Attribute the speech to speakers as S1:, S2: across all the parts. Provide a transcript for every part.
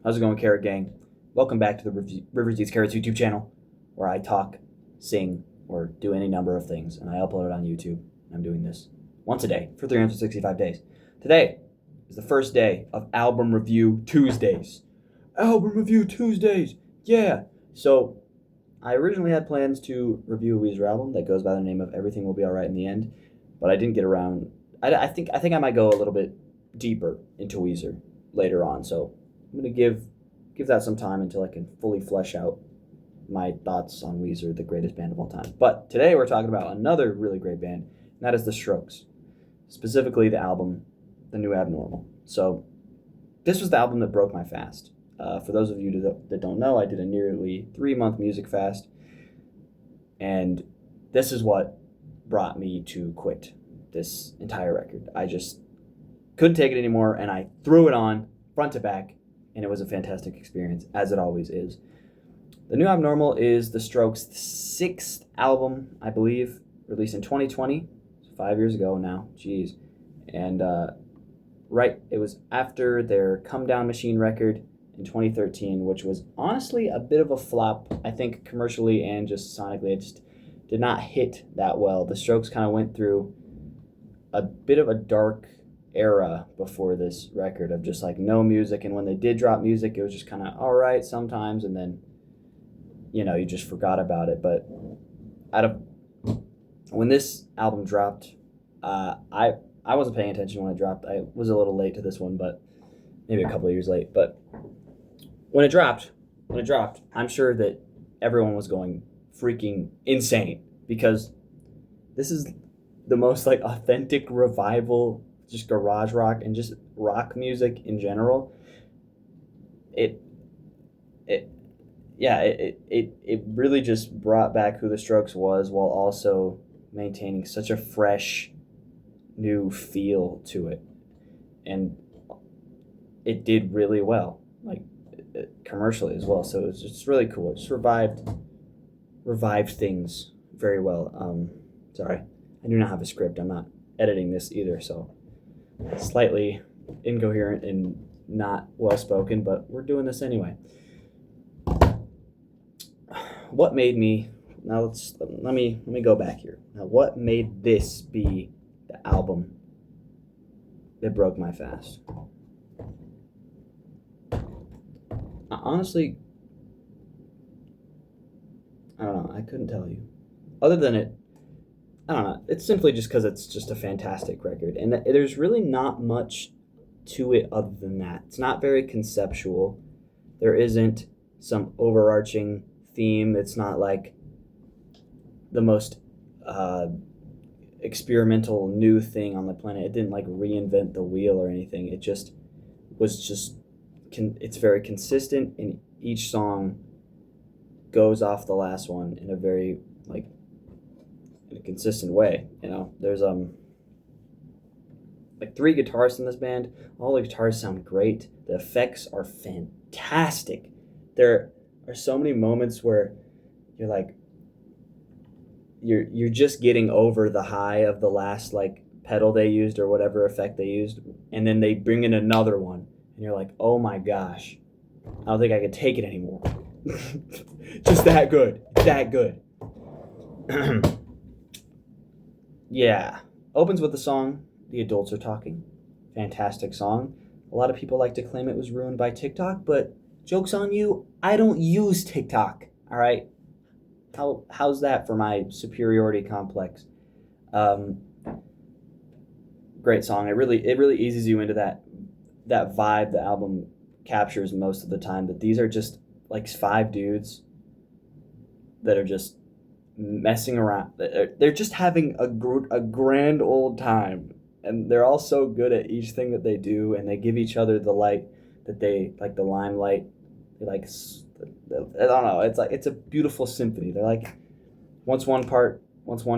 S1: How's it going, Carrot Gang? Welcome back to the Rivers Eats Carrots YouTube channel, where I talk, sing, or do any number of things, and I upload it on YouTube. I'm doing this once a day for 365 days. Today is the first day of Album Review Tuesdays. Album Review Tuesdays! Yeah! So, I originally had plans to review a Weezer album that goes by the name of Everything Will Be Alright in the End, but I didn't get around. I think I might go a little bit deeper into Weezer later on, so I'm going to give that some time until I can fully flesh out my thoughts on Weezer, the greatest band of all time. But today we're talking about another really great band, and that is The Strokes, specifically the album The New Abnormal. So this was the album that broke my fast. For those of you that don't know, I did a nearly 3-month music fast, and this is what brought me to quit this entire record. I just couldn't take it anymore, and I threw it on front to back, and it was a fantastic experience, as it always is. The New Abnormal is The Strokes' 6th album, I believe, released in 2020, 5 years ago now, jeez. And it was after their Come Down Machine record in 2013, which was honestly a bit of a flop, I think, commercially and just sonically. It just did not hit that well. The Strokes kind of went through a bit of a dark era before this record of just like no music, and when they did drop music, it was just kind of all right sometimes, and then you just forgot about it. But when this album dropped, I wasn't paying attention when it dropped. I was a little late to this one, but maybe a couple of years late. But when it dropped, I'm sure that everyone was going freaking insane, because this is the most like authentic revival, just garage rock and just rock music in general. It really just brought back who the Strokes was, while also maintaining such a fresh new feel to it, and it did really well, like commercially as well. So it's just really cool. It just revived things very well. Sorry, I do not have a script. I'm not editing this either, so slightly incoherent and not well spoken, but we're doing this anyway. What made me now? Let me go back here. Now, what made this be the album that broke my fast? Honestly, I don't know. I couldn't tell you. Other than it, I don't know. It's simply just because it's just a fantastic record, and there's really not much to it other than that. It's not very conceptual. There isn't some overarching theme. It's not like the most experimental new thing on the planet. It didn't like reinvent the wheel or anything. It just was it's very consistent, and each song goes off the last one in a very in a consistent way. There's like 3 guitarists in this band. All the guitars sound great. The effects are fantastic. There are so many moments where you're like you're just getting over the high of the last like pedal they used or whatever effect they used, and then they bring in another one, and you're like, oh my gosh, I don't think I can take it anymore. Just that good. Yeah. Opens with the song The Adults Are Talking. Fantastic song. A lot of people like to claim it was ruined by TikTok, but joke's on you, I don't use TikTok, all right? How's that for my superiority complex? Great song. It really eases you into that vibe the album captures most of the time, that these are just like 5 dudes that are just messing around. They're just having a grand old time, and they're all so good at each thing that they do, and they give each other the light that they like, the limelight. They like, I don't know, it's a beautiful symphony. They're like, once one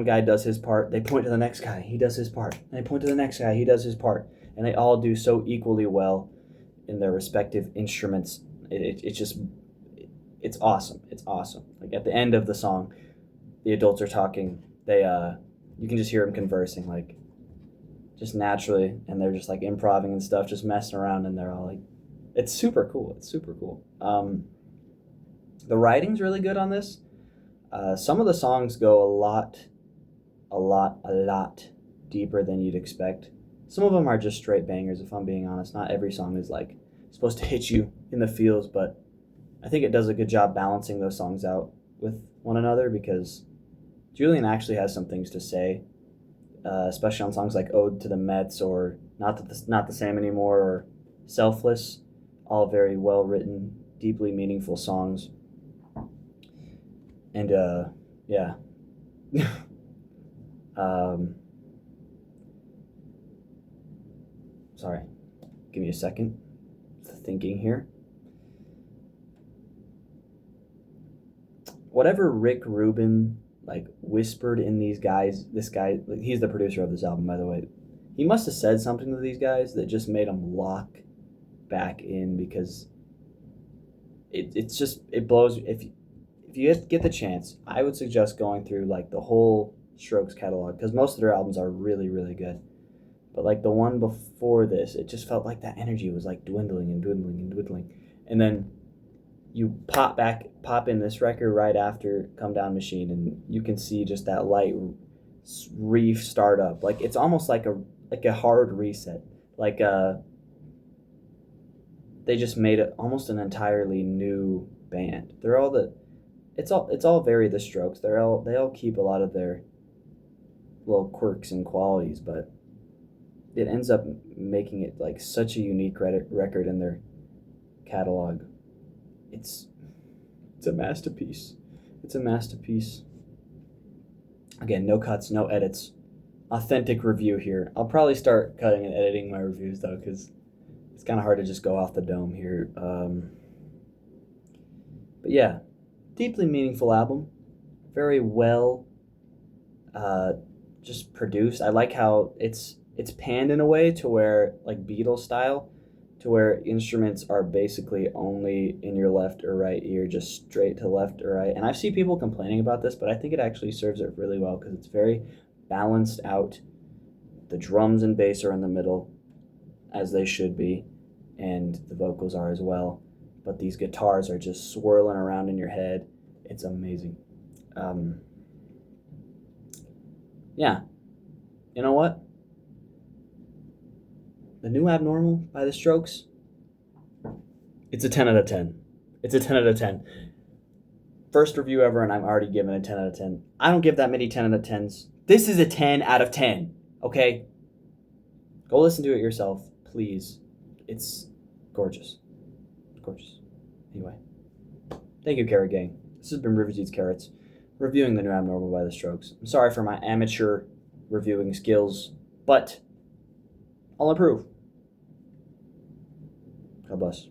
S1: guy does his part, they point to the next guy, he does his part, and they point to the next guy, he does his part, and they all do so equally well in their respective instruments. It's awesome. It's awesome. Like at the end of the song, The Adults Are Talking, they you can just hear them conversing just naturally, and they're just like improvising and stuff, just messing around, and they're all like It's super cool. It's super cool. The writing's really good on this. Some of the songs go a lot deeper than you'd expect. Some of them are just straight bangers, if I'm being honest. Not every song is like supposed to hit you in the feels, but I think it does a good job balancing those songs out with one another because Julian actually has some things to say, especially on songs like "Ode to the Mets" or "Not the Same Anymore" or "Selfless." All very well written, deeply meaningful songs, and yeah. um, Sorry, give me a second. Thinking here. Whatever Rick Rubin like whispered in these guys, this guy, he's the producer of this album, by the way. He must have said something to these guys that just made them lock back in because it's just it blows. If you get the chance, I would suggest going through like the whole Strokes catalog because most of their albums are really good. But like the one before this, it just felt like that energy was like dwindling and dwindling and dwindling. And then you pop in this record right after Come Down Machine, and you can see just that light reef start up. Like it's almost like a hard reset. Like they just made it almost an entirely new band. They're all the it's all very The Strokes. They all keep a lot of their little quirks and qualities, but it ends up making it like such a unique record in their catalog. It's it's a masterpiece. It's a masterpiece. Again, no cuts, no edits. Authentic review here. I'll probably start cutting and editing my reviews though, because it's kind of hard to just go off the dome here. But yeah, deeply meaningful album. Very well, uh, just produced. I like how it's panned in a way to where like Beatles style, to where instruments are basically only in your left or right ear, just straight to left or right. And I've seen people complaining about this, but I think it actually serves it really well because it's very balanced out. The drums and bass are in the middle, as they should be, and the vocals are as well. But these guitars are just swirling around in your head. It's amazing. Um, yeah, you know what? The New Abnormal by The Strokes, it's a 10 out of 10. It's a 10 out of 10. First review ever, and I'm already giving a 10 out of 10. I don't give that many 10 out of 10s. This is a 10 out of 10, okay? Go listen to it yourself, please. It's gorgeous. Gorgeous. Anyway, thank you, Carrot Gang. This has been Rivers Eats Carrots, reviewing The New Abnormal by The Strokes. I'm sorry for my amateur reviewing skills, but I'll improve. God bless.